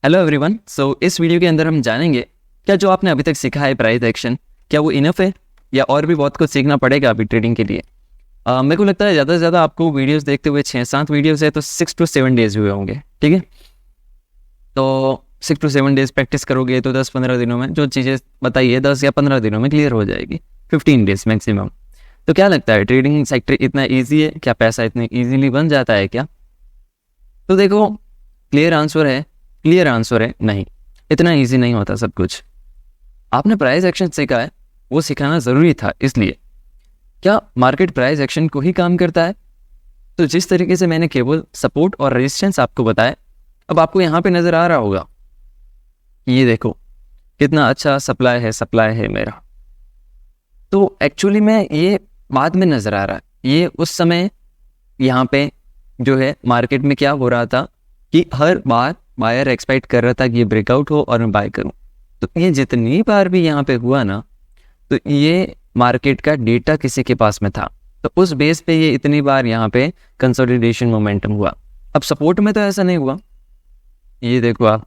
Hello everyone. इस video के अंदर हम जानेंगे क्या जो आपने अभी तक सीखा है प्राइस एक्शन, क्या वो इनफ है या और भी बहुत कुछ सीखना पड़ेगा अभी ट्रेडिंग के लिए। मेरे को लगता है ज़्यादा से ज़्यादा आपको वीडियोस देखते हुए 6-7 वीडियोस है तो 6 to 7 डेज हुए होंगे। ठीक है, तो 6 to 7 डेज प्रैक्टिस करोगे तो 10-15 दिनों में जो चीज़ें बताइए 10 या 15 दिनों में क्लियर हो जाएगी, 15 डेज मैक्सिमम। तो क्या लगता है ट्रेडिंग सेक्टर इतना ईजी है क्या? पैसा इतने ईजीली बन जाता है क्या? तो देखो, क्लियर आंसर है नहीं, इतना इजी नहीं होता सब कुछ। आपने प्राइस एक्शन सीखा है, वो सिखाना ज़रूरी था। इसलिए क्या मार्केट प्राइस एक्शन को ही काम करता है? तो जिस तरीके से मैंने केवल सपोर्ट और रेजिस्टेंस आपको बताया, अब आपको यहाँ पे नज़र आ रहा होगा, ये देखो कितना अच्छा सप्लाई है मेरा। तो एक्चुअली में ये बाद में नज़र आ रहा है, ये उस समय यहाँ पे जो है मार्केट में क्या हो रहा था कि हर बार बायर एक्सपेक्ट कर रहा था कि ये ब्रेकआउट हो और मैं बाय करूं। तो ये जितनी बार भी यहाँ पे हुआ ना, तो ये मार्केट का डेटा किसी के पास में था, तो उस बेस पे ये इतनी बार यहाँ पे कंसोलिडेशन मोमेंटम हुआ। अब सपोर्ट में तो ऐसा नहीं हुआ। ये देखो आप,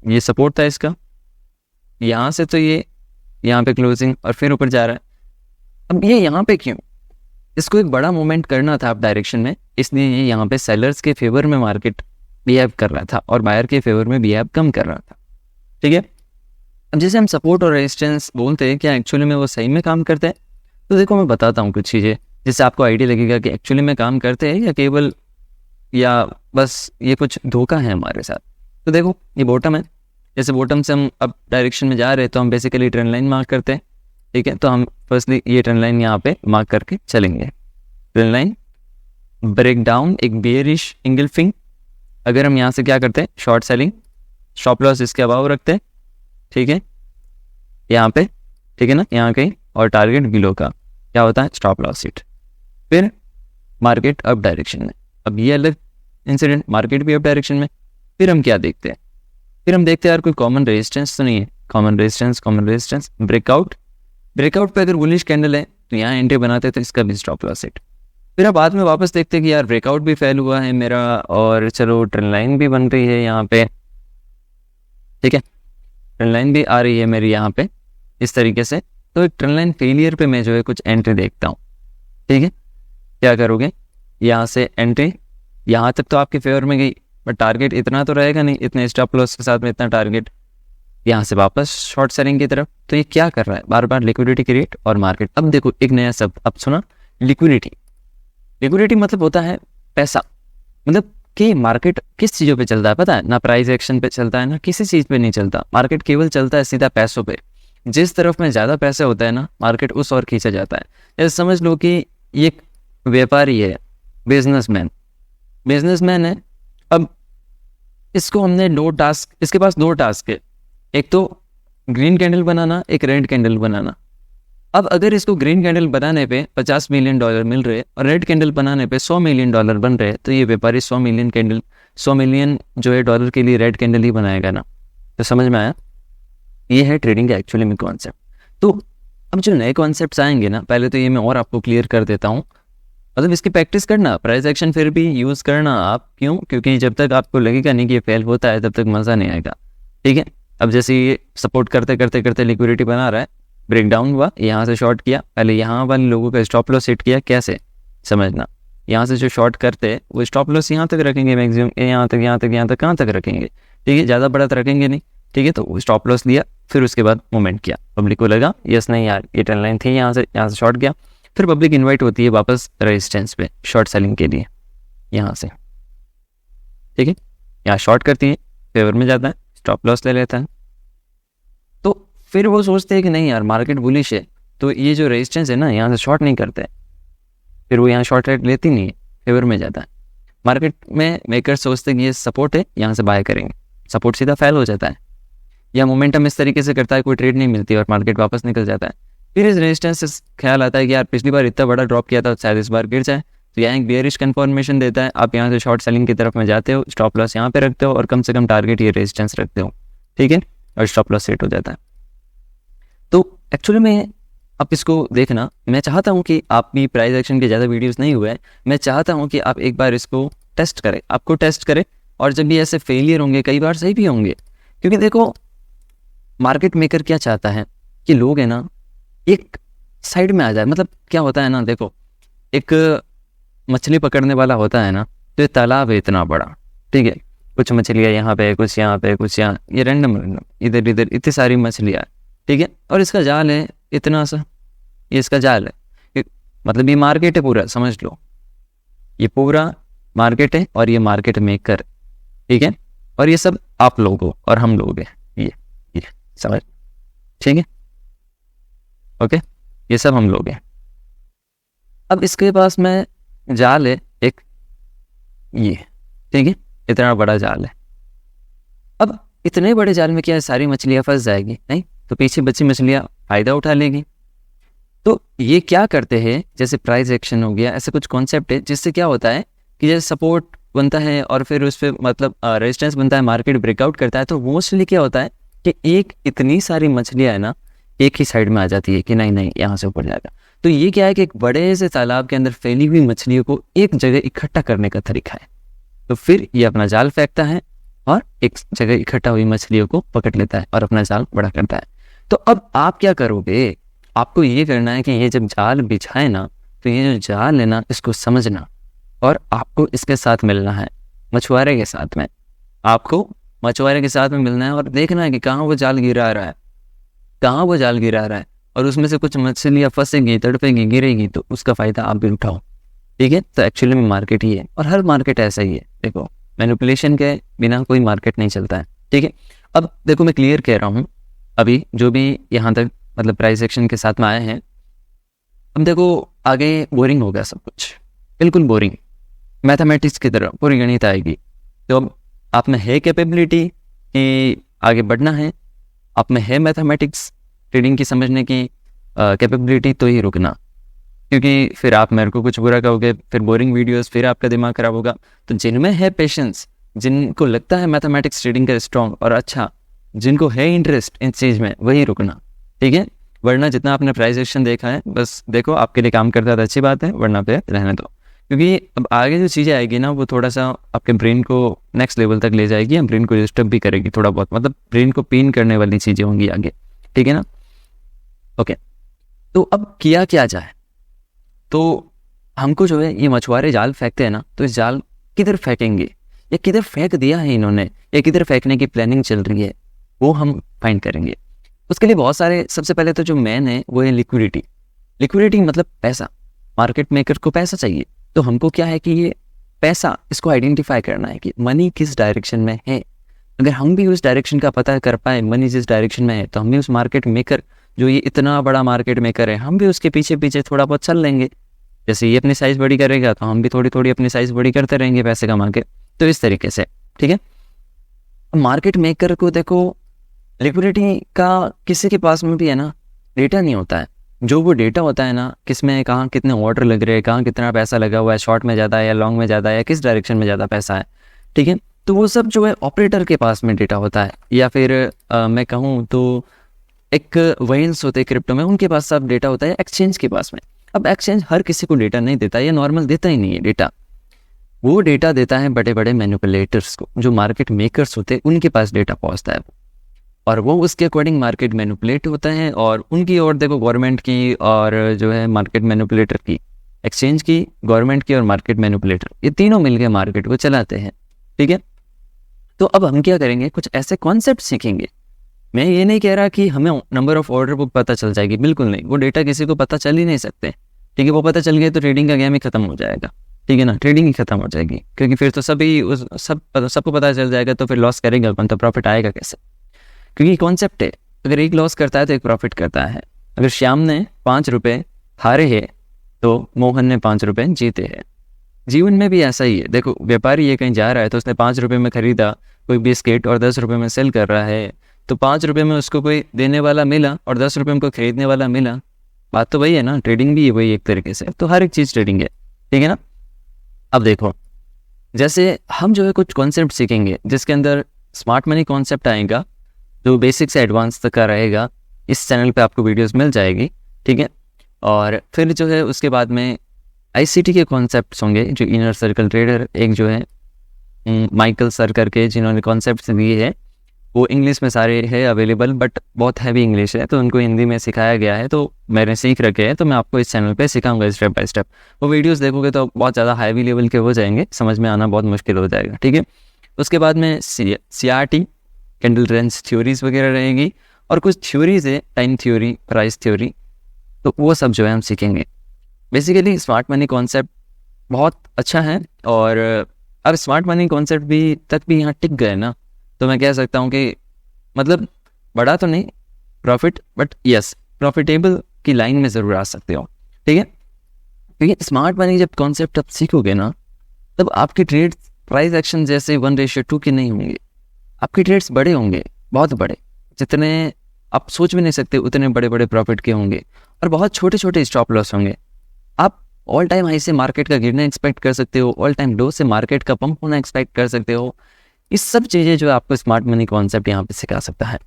ये सपोर्ट था इसका, यहाँ से तो ये यहाँ पे क्लोजिंग और फिर ऊपर जा रहा है। अब ये यहाँ पे क्यों? इसको एक बड़ा मूवमेंट करना था अप डायरेक्शन में, इसलिए ये यहाँ पे सेलर्स के फेवर में मार्केट बिहेव कर रहा था और बायर के फेवर में बिहेव कम कर रहा था। ठीक है, अब जैसे हम सपोर्ट और रेजिस्टेंस बोलते हैं, क्या एक्चुअली में वो सही में काम करते हैं? तो देखो मैं बताता हूँ कुछ चीज़ें जिससे आपको आइडिया लगेगा कि एक्चुअली में काम करते हैं या केवल या बस ये कुछ धोखा है हमारे साथ। तो देखो ये बॉटम है, जैसे बॉटम से हम अब डायरेक्शन में जा रहे हैं तो हम बेसिकली ट्रेंड लाइन मार्क करते हैं। ठीक है, तो हम फर्स्टली ये ट्रेंड लाइन यहाँ पे मार्क करके चलेंगे। ट्रेंड लाइन ब्रेक डाउन, एक बेयरिश इंगल्फिंग। अगर हम यहाँ से क्या करते हैं, शॉर्ट सेलिंग, स्टॉप लॉस इसके अबाव रखते हैं। ठीक है, यहाँ पे, ठीक है ना, यहाँ कहीं, और टारगेट बिलो का क्या होता है, स्टॉप लॉस हिट। फिर मार्केट अप डायरेक्शन में, अब ये अलग इंसिडेंट, मार्केट भी अप डायरेक्शन में। फिर हम क्या देखते हैं, फिर हम देखते हैं यार कोई कॉमन रेजिस्टेंस तो नहीं है। कॉमन रेजिस्टेंस ब्रेकआउट पे अगर बुलिश कैंडल है तो यहाँ एंट्री बनाते हैं, तो इसका भी स्टॉप लॉस हिट। फिर अब बाद में वापस देखते हैं कि यार ब्रेकआउट भी फेल हुआ है मेरा, और चलो ट्रेंड लाइन भी बन रही है यहाँ पे। ठीक है, ट्रेंड लाइन भी आ रही है मेरी यहाँ पे इस तरीके से। तो एक ट्रेंड लाइन फेलियर पे मैं जो है कुछ एंट्री देखता हूँ। ठीक है, क्या करोगे, यहाँ से एंट्री यहाँ तक तो आपके फेवर में गई, बट टारगेट इतना तो रहेगा नहीं, इतने स्टॉप लॉस के साथ में इतना टारगेट। यहाँ से वापस शॉर्ट सेलिंग की तरफ। तो ये क्या कर रहा है, बार बार लिक्विडिटी क्रिएट और मार्केट। अब देखो एक नया शब्द अब सुना, लिक्विडिटी मतलब होता है पैसा। मतलब कि मार्केट किस चीज़ों पे चलता है पता है? ना प्राइस एक्शन पे चलता है, ना किसी चीज़ पे नहीं चलता। मार्केट केवल चलता है सीधा पैसों पे। जिस तरफ में ज़्यादा पैसे होता है ना, मार्केट उस ओर खींचा जाता है। जैसे समझ लो कि ये एक व्यापारी है, बिजनेसमैन है। अब इसको हमने इसके पास 2 टास्क है, एक तो ग्रीन कैंडल बनाना, एक रेड कैंडल बनाना। अब अगर इसको ग्रीन कैंडल बनाने पे $50 मिलियन मिल रहे और रेड कैंडल बनाने पे $100 मिलियन बन रहे, तो ये व्यापारी 100 मिलियन जो है डॉलर के लिए रेड कैंडल ही बनाएगा ना। तो समझ में आया, ये है ट्रेडिंग का एक्चुअली में कॉन्सेप्ट। तो अब जो नए कॉन्सेप्ट्स आएंगे ना, पहले तो ये मैं और आपको क्लियर कर देता हूँ। मतलब इसकी प्रैक्टिस करना, प्राइस एक्शन फिर भी यूज़ करना आप। क्यों? क्योंकि जब तक आपको लगेगा नहीं कि ये फेल होता है तब तक मज़ा नहीं आएगा। ठीक है, अब जैसे ये सपोर्ट करते लिक्विडिटी बना रहा है, ब्रेक डाउन हुआ, यहाँ से शॉर्ट किया, पहले यहाँ वाले लोगों का स्टॉप लॉस सेट किया। कैसे समझना, यहाँ से जो शॉर्ट करते हैं वो स्टॉप लॉस यहाँ तक रखेंगे मैक्सिमम, यहाँ तक कहाँ तक रखेंगे। ठीक है, ज़्यादा बड़ा तो रखेंगे नहीं। ठीक है, तो स्टॉप लॉस लिया, फिर उसके बाद मूवमेंट किया। पब्लिक को लगा यस नहीं यार ये ट्रेंड लाइन थी, यहाँ से शॉर्ट गया। फिर पब्लिक इन्वाइट होती है वापस रेजिस्टेंस पे शॉर्ट सेलिंग के लिए यहाँ से। ठीक है, यहाँ शॉर्ट करती है, फेवर में जाता है, स्टॉप लॉस ले लेता है। तो फिर वो सोचते हैं कि नहीं यार मार्केट बुलिश है, तो ये जो रेजिस्टेंस है ना, यहाँ से शॉर्ट नहीं करते। फिर वो यहाँ शॉर्ट रेट लेती नहीं है, फेवर में जाता है। मार्केट में मेकर सोचते हैं कि ये सपोर्ट है, यहाँ से बाय करेंगे, सपोर्ट सीधा फेल हो जाता है, या मोमेंटम इस तरीके से करता है, कोई ट्रेड नहीं मिलती और मार्केट वापस निकल जाता है। फिर इस रेजिस्टेंस से ख्याल आता है कि यार पिछली बार इतना बड़ा ड्रॉप किया था, शायद इस बार गिर जाए, तो यहाँ एक बेयरिश कन्फर्मेशन देता है। आप यहाँ से शॉर्ट सेलिंग की तरफ में जाते हो, स्टॉप लॉस यहाँ पे रखते हो और कम से कम टारगेट ये रेजिस्टेंस रखते हो। ठीक है, और स्टॉप लॉस सेट हो जाता है। तो एक्चुअली में आप इसको देखना, मैं चाहता हूँ कि आप भी प्राइस एक्शन के ज़्यादा वीडियोस नहीं हुए हैं, मैं चाहता हूँ कि आप एक बार इसको टेस्ट करें, आपको टेस्ट करें और जब भी ऐसे फेलियर होंगे कई बार सही भी होंगे, क्योंकि देखो मार्केट मेकर क्या चाहता है कि लोग है ना एक साइड में आ जाए। मतलब क्या होता है ना, देखो एक मछली पकड़ने वाला होता है ना, तो ये तालाब है इतना बड़ा, ठीक है, कुछ मछलियाँ यहाँ पे, कुछ यहाँ पे, कुछ यहाँ, ये रैंडम इधर इधर इतनी सारी मछलियाँ, ठीक है, और इसका जाल है इतना सा, ये इसका जाल है, मतलब ये मार्केट है पूरा, समझ लो ये पूरा मार्केट है और ये मार्केट मेकर, ठीक है, और ये सब आप लोग हो और हम लोग हैं, ये समझ, ठीक है, ओके, ये सब हम लोग हैं। अब इसके पास में जाल है एक, ये ठीक है, इतना बड़ा जाल है। अब इतने बड़े जाल में क्या सारी मछलियां फंस जाएगी? नहीं, तो पीछे बची मछलियां फायदा उठा लेगी। तो ये क्या करते हैं, जैसे प्राइस एक्शन हो गया, ऐसे कुछ कॉन्सेप्ट है जिससे क्या होता है कि जैसे सपोर्ट बनता है और फिर उस पर मतलब रेजिस्टेंस बनता है, मार्केट ब्रेकआउट करता है, तो मोस्टली क्या होता है कि एक इतनी सारी मछलियां है ना एक ही साइड में आ जाती है कि नहीं नहीं यहाँ से ऊपर जाएगा। तो ये क्या है कि एक बड़े से तालाब के अंदर फैली हुई मछलियों को एक जगह इकट्ठा करने का तरीका है। तो फिर ये अपना जाल फेंकता है और एक जगह इकट्ठा हुई मछलियों को पकड़ लेता है और अपना जाल बड़ा करता है। तो अब आप क्या करोगे, आपको ये करना है कि ये जब जाल बिछाए ना, तो ये जो जाल है ना इसको समझना और आपको इसके साथ मिलना है, मछुआरे के साथ में। आपको मछुआरे के साथ में मिलना है और देखना है कि कहाँ वो जाल गिरा रहा है, कहाँ वो जाल गिरा रहा है, और उसमें से कुछ मछलियाँ फंसेंगी, तड़पेंगी, गिरेगी, तो उसका फ़ायदा आप भी उठाओ, ठीक है। तो एक्चुअली में मार्केट ही है और हर मार्केट ऐसा ही है। देखो मैनिपुलेशन के बिना कोई मार्केट नहीं चलता है, ठीक है। अब देखो मैं क्लियर कह रहा हूँ, अभी जो भी यहाँ तक मतलब प्राइस एक्शन के साथ में आए हैं, अब देखो आगे बोरिंग होगा सब कुछ, बिल्कुल बोरिंग, मैथमेटिक्स की तरह पूरी गणित आएगी। तो अब आप में है कैपेबिलिटी कि आगे बढ़ना है, आप में है मैथमेटिक्स ट्रेडिंग की समझने की कैपेबिलिटी, तो ही रुकना, क्योंकि फिर आप मेरे को कुछ बुरा कहोगे, फिर बोरिंग वीडियोस, फिर आपका दिमाग खराब होगा। तो जिनमें है पेशेंस, जिनको लगता है मैथमेटिक्स ट्रेडिंग का स्ट्रॉन्ग और अच्छा, जिनको है इंटरेस्ट इन चीज़ में, वही रुकना, ठीक है। वरना जितना आपने प्राइस एक्शन देखा है बस देखो आपके लिए काम करता है तो अच्छी बात है, वरना पे रहने दो, क्योंकि अब आगे जो चीज़ें आएगी ना वो थोड़ा सा आपके ब्रेन को नेक्स्ट लेवल तक ले जाएगी, ब्रेन को डिस्टर्ब भी करेगी थोड़ा बहुत, मतलब ब्रेन को पेन करने वाली चीज़ें होंगी आगे, ठीक है ना। ओके, तो अब किया क्या जाए, तो हमको जो है ये मछुआरे जाल फेंकते हैं ना, तो इस जाल किधर फेंकेंगे या किधर फेंक दिया है इन्होंने या किधर फेंकने की प्लानिंग चल रही है, वो हम फाइंड करेंगे। उसके लिए बहुत सारे, सबसे पहले तो जो मेन है वो है लिक्विडिटी। लिक्विडिटी मतलब पैसा, मार्केट मेकर को पैसा चाहिए, तो हमको क्या है कि ये पैसा, इसको आइडेंटिफाई करना है कि मनी किस डायरेक्शन में है। अगर हम भी उस डायरेक्शन का पता कर पाए, मनी जिस डायरेक्शन में है, तो हम भी उस मार्केट मेकर, जो ये इतना बड़ा मार्केट मेकर है, हम भी उसके पीछे पीछे थोड़ा बहुत चल लेंगे। जैसे ये अपनी साइज़ बड़ी करेगा तो हम भी थोड़ी थोड़ी अपनी साइज़ बड़ी करते रहेंगे पैसे कमा के, तो इस तरीके से, ठीक है। मार्केट मेकर को देखो लिक्विडिटी का किसी के पास में भी है ना डेटा नहीं होता है। जो वो डेटा होता है ना, किसमें कहाँ कितने ऑर्डर लग रहे हैं, कहाँ कितना पैसा लगा हुआ है, शॉर्ट में ज़्यादा है या लॉन्ग में ज़्यादा है या किस डायरेक्शन में ज़्यादा पैसा है, ठीक है। तो वो सब जो है ऑपरेटर के पास में डेटा होता है, या फिर मैं कहूँ तो एक वेल्स होते हैं क्रिप्टो में, उनके पास सब डेटा होता है एक्सचेंज के पास में। अब एक्सचेंज हर किसी को डेटा नहीं देता, या नॉर्मल देता ही नहीं है डेटा, वो डेटा देता है बड़े बड़े मैनिपुलेटर्स को, जो मार्केट मेकर्स होते हैं उनके पास डेटा पहुँचता है, और वो उसके अकॉर्डिंग मार्केट मैनिपुलेट होता है। और उनकी ओर देखो गवर्नमेंट की और जो है मार्केट मैनिपुलेटर की, एक्सचेंज की, गवर्नमेंट की और मार्केट मैनिपुलेटर, ये तीनों मिलकर मार्केट को चलाते हैं, ठीक है। तो अब हम क्या करेंगे, कुछ ऐसे कॉन्सेप्ट सीखेंगे। मैं ये नहीं कह रहा कि हमें नंबर ऑफ ऑर्डर बुक पता चल जाएगी, बिल्कुल नहीं, वो डेटा किसी को पता चल ही नहीं सकते, ठीक है। वो पता चल गया तो ट्रेडिंग का गेम ही खत्म हो जाएगा, ठीक है ना, ट्रेडिंग ही खत्म हो जाएगी, क्योंकि फिर तो सबको पता चल जाएगा, तो फिर लॉस करेगा कौन, तो प्रॉफिट आएगा कैसे, क्योंकि कॉन्सेप्ट है, अगर एक लॉस करता है तो एक प्रॉफिट करता है। अगर श्याम ने 5 रुपये हारे हैं तो मोहन ने 5 रुपये जीते हैं। जीवन में भी ऐसा ही है। देखो व्यापारी ये कहीं जा रहा है तो उसने 5 रुपये में खरीदा कोई बिस्किट और 10 रुपये में सेल कर रहा है, तो 5 रुपये में उसको कोई देने वाला मिला और 10 रुपये में कोई खरीदने वाला मिला। बात तो वही है ना, ट्रेडिंग भी है वही एक तरीके से, तो हर एक चीज़ ट्रेडिंग है, ठीक है ना। अब देखो जैसे हम जो है कुछ कॉन्सेप्ट सीखेंगे जिसके अंदर स्मार्ट मनी कॉन्सेप्ट आएगा, जो बेसिक से एडवांस तक का रहेगा। इस चैनल पे आपको वीडियोस मिल जाएगी, ठीक है। और फिर जो है उसके बाद में आईसीटी के कॉन्सेप्ट्स होंगे, जो इनर सर्कल ट्रेडर, एक जो है माइकल सर करके जिन्होंने कॉन्सेप्ट दिए हैं, वो इंग्लिश में सारे है अवेलेबल, बट बहुत हैवी इंग्लिश है तो उनको हिंदी में सिखाया गया है, तो मैंने सीख रखे हैं, तो मैं आपको इस चैनल पे सिखाऊंगा स्टेप बाय स्टेप। वो वीडियोस देखोगे तो बहुत ज़्यादा हैवी लेवल के हो जाएंगे, समझ में आना बहुत मुश्किल हो जाएगा, ठीक है। उसके बाद में CRT कैंडल रेंज थ्योरीज वगैरह रहेगी, और कुछ थ्योरीज है, टाइम थ्योरी, प्राइस थ्योरी, तो वो सब जो है हम सीखेंगे। बेसिकली स्मार्ट मनी कॉन्सेप्ट बहुत अच्छा है, और अब स्मार्ट मनी कॉन्सेप्ट भी तक भी यहाँ टिक गए ना, तो मैं कह सकता हूँ कि मतलब बड़ा तो नहीं प्रॉफिट, बट यस प्रॉफिटेबल की लाइन में ज़रूर आ सकते हो, ठीक है। क्योंकि स्मार्ट मनी जब कॉन्सेप्ट आप सीखोगे ना, तब आपके ट्रेड्स प्राइस एक्शन जैसे 1:2 के नहीं होंगे, आपके ट्रेड्स बड़े होंगे, बहुत बड़े, जितने आप सोच भी नहीं सकते उतने बड़े बड़े प्रॉफिट के होंगे, और बहुत छोटे छोटे स्टॉप लॉस होंगे। आप ऑल टाइम हाई से मार्केट का गिरना एक्सपेक्ट कर सकते हो, ऑल टाइम लो से मार्केट का पंप होना एक्सपेक्ट कर सकते हो। इस सब चीज़ें जो आपको स्मार्ट मनी कॉन्सेप्ट यहाँ पे सिखा सकता है।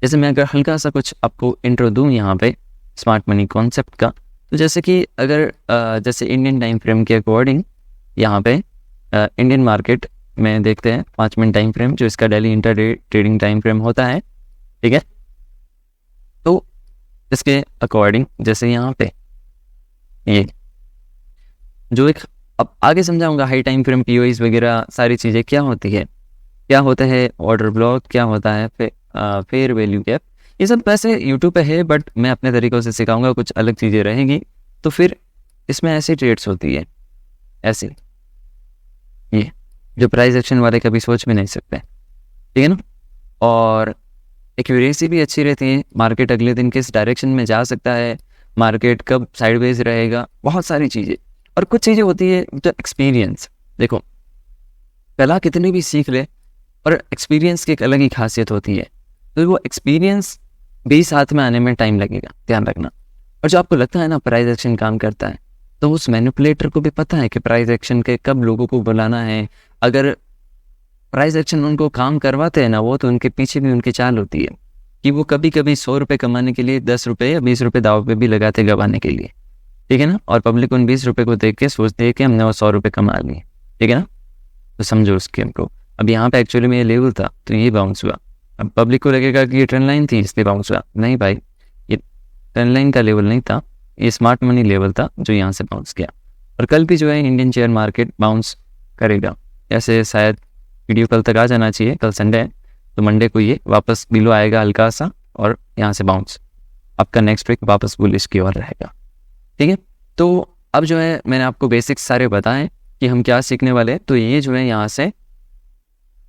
जैसे मैं अगर हल्का सा कुछ आपको इंट्रो दूँ यहाँ पे स्मार्ट मनी कॉन्सेप्ट का, तो जैसे कि अगर जैसे इंडियन टाइम फ्रेम के अकॉर्डिंग यहाँ पे इंडियन मार्केट में देखते हैं 5 मिनट टाइम फ्रेम, जो इसका daily intraday trading time frame होता है, ठीक है। तो इसके अकॉर्डिंग जैसे यहाँ पे ये जो एक, अब आगे समझाऊंगा, हाई टाइम फ्रेम POIs वगैरह सारी चीज़ें क्या होती है, क्या होता है ऑर्डर ब्लॉक, क्या होता है फेयर वैल्यू गैप, ये सब वैसे यूट्यूब पे है, बट मैं अपने तरीक़ों से सिखाऊंगा, कुछ अलग चीज़ें रहेंगी। तो फिर इसमें ऐसी ट्रेड्स होती है, ऐसी ये जो प्राइस एक्शन वाले कभी सोच भी नहीं सकते, ठीक है ना। और एक्यूरेसी भी अच्छी रहती है, मार्केट अगले दिन किस डायरेक्शन में जा सकता है, मार्केट कब साइडवेज रहेगा, बहुत सारी चीज़ें। और कुछ चीज़ें होती है जो एक्सपीरियंस, देखो कला कितनी भी सीख ले, और एक्सपीरियंस की एक अलग ही खासियत होती है, तो वो एक्सपीरियंस भी साथ में आने में टाइम लगेगा, ध्यान रखना। और जो आपको लगता है ना प्राइस एक्शन काम करता है, तो उस मैनिपुलेटर को भी पता है कि प्राइस एक्शन के कब लोगों को बुलाना है। अगर प्राइस एक्शन उनको काम करवाते हैं ना वो, तो उनके पीछे भी उनकी चाल होती है कि वो कभी कभी 100 रुपये कमाने के लिए 10 रुपये या 20 रुपये दाव पे भी लगाते गंवाने के लिए, ठीक है ना। और पब्लिक उन 20 रुपये को देख के सोचते है कि हमने वो 100 रुपये कमा लिए, ठीक है ना। तो समझो उस गेम को। अब यहाँ पे एक्चुअली में ये लेवल था तो ये बाउंस हुआ, अब पब्लिक को लगेगा कि ये ट्रेंड लाइन थी इसलिए बाउंस हुआ, नहीं भाई, ये ट्रेंड लाइन का लेवल नहीं था, ये स्मार्ट मनी लेवल था जो यहाँ से बाउंस किया। और कल भी जो है इंडियन शेयर मार्केट बाउंस करेगा, ऐसे शायद वीडियो कल तक आ जाना चाहिए, कल संडे है तो मंडे को ये वापस बिलो आएगा हल्का सा, और यहाँ से बाउंस, आपका नेक्स्ट वीक वापस बुलिश की ओर रहेगा, ठीक है। तो अब जो है मैंने आपको बेसिक्स सारे बताएं कि हम क्या सीखने वाले हैं। तो ये जो है यहाँ से,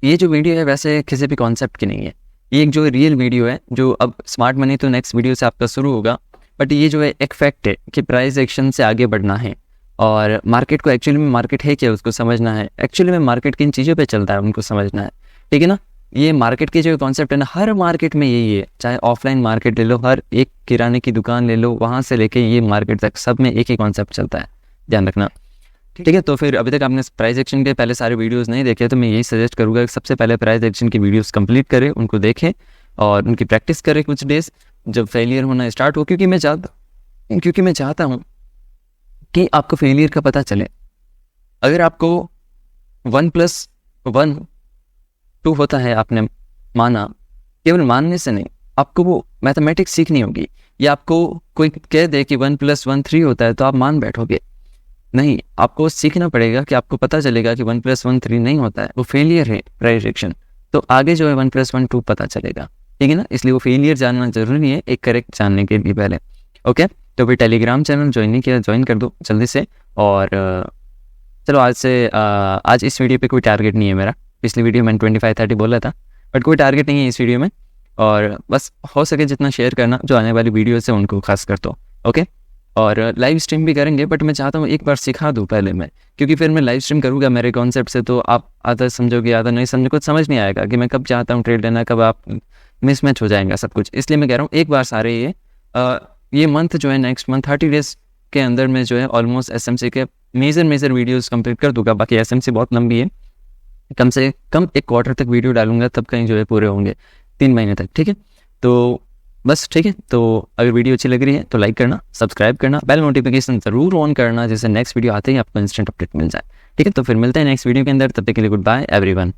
ये जो वीडियो है वैसे किसी भी कॉन्सेप्ट की नहीं है, ये एक जो रियल वीडियो है, जो अब स्मार्ट मनी तो नेक्स्ट वीडियो से आपका शुरू होगा, बट ये जो है एक फैक्ट है कि प्राइस एक्शन से आगे बढ़ना है, और मार्केट को एक्चुअली में मार्केट है क्या उसको समझना है, एक्चुअली में मार्केट किन चीज़ों पे चलता है उनको समझना है, ठीक है ना। ये मार्केट के जो कॉन्सेप्ट है ना, हर मार्केट में यही है, चाहे ऑफलाइन मार्केट ले लो, हर एक किराने की दुकान ले लो, वहाँ से लेके ये मार्केट तक सब में एक ही कॉन्सेप्ट चलता है, ध्यान रखना, ठीक है। तो फिर अभी तक आपने प्राइस एक्शन के पहले सारे वीडियोस नहीं देखे तो मैं यही सजेस्ट करूँगा कि सबसे पहले प्राइस एक्शन की वीडियोस कंप्लीट करें, उनको देखें और उनकी प्रैक्टिस करें कुछ डेज, जब फेलियर होना स्टार्ट हो, क्योंकि मैं चाहता हूँ कि आपको फेलियर का पता चले। अगर आपको 1+1 2 होता है, आपने माना, केवल मानने से नहीं, आपको वो मैथमेटिक्स सीखनी होगी, या आपको कोई कह दे कि 1+1 3 होता है तो आप मान बैठोगे, नहीं, आपको सीखना पड़ेगा कि आपको पता चलेगा कि 1+1 3 नहीं होता है, वो फेलियर है प्राइस एक्शन, तो आगे जो है 1+1 2 पता चलेगा, ठीक है ना। इसलिए वो फेलियर जानना जरूरी है एक करेक्ट जानने के लिए पहले, ओके। तो फिर टेलीग्राम चैनल ज्वाइन नहीं किया, ज्वाइन कर दो जल्दी से। और चलो आज इस वीडियो पे कोई टारगेट नहीं है मेरा, पिछली वीडियो मैंने 25-30 बोला था, बट कोई टारगेट नहीं है इस वीडियो में, और बस हो सके जितना शेयर करना जो आने वाली वीडियो से उनको खास कर दो, ओके। और लाइव स्ट्रीम भी करेंगे, बट मैं चाहता हूँ एक बार सिखा दूँ पहले मैं, क्योंकि फिर मैं लाइव स्ट्रीम करूँगा मेरे कॉन्सेप्ट से, तो आप आधा समझोगे आधा नहीं समझो, कुछ समझ नहीं आएगा कि मैं कब चाहता हूँ ट्रेड लेना, कब आप मिसमैच हो जाएगा सब कुछ। इसलिए मैं कह रहा हूँ एक बार सारे ये मंथ जो है, नेक्स्ट मंथ 30 डेज के अंदर में जो है ऑलमोस्ट SMC के मेजर वीडियोस कंप्लीट कर दूंगा। बाकी SMC बहुत लंबी है, कम से कम एक क्वार्टर तक वीडियो डालूंगा, तब कहीं जो है पूरे होंगे 3 महीने तक, ठीक है। तो बस ठीक है, तो अगर वीडियो अच्छी लग रही है तो लाइक करना, सब्सक्राइब करना, बेल नोटिफिकेशन ज़रूर ऑन करना, जिससे नेक्स्ट वीडियो आते ही आपको इंस्टेंट अपडेट मिल जाए, ठीक है, तो फिर मिलते हैं नेक्स्ट वीडियो के अंदर, तब तक के लिए गुड बाय एवरीवन।